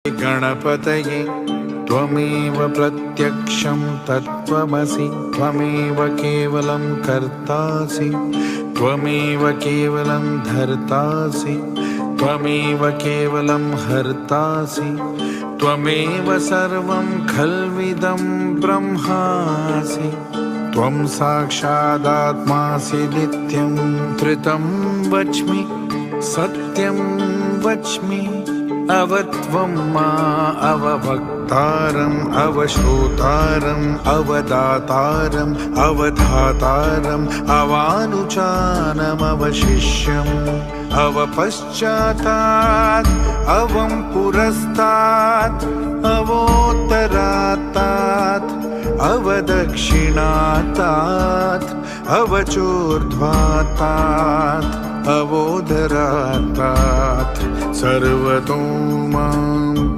गणपतये त्वमेव प्रत्यक्षं तत्त्वमसि त्वमेव केवलं कर्तासि त्वमेव केवलं धर्तासि त्वमेव केवलं हर्तासि त्वमेव सर्वं खल्विदं ब्रह्मासि त्वं साक्षादात्मासि नित्यं धृतं वच्मि सत्यं वच्मि अवत्वं मा अवभक्तारम् अवश्रोतारम् अवदातारम् अवधातारम् अवानुचानम् अवशिष्यम् अवपश्चातात् अवं पुरस्तात् अवोत्तरात्तात् अवदक्षिणातात् अवचोर्ध्वातात् अवोदरातात् सर्वतो मां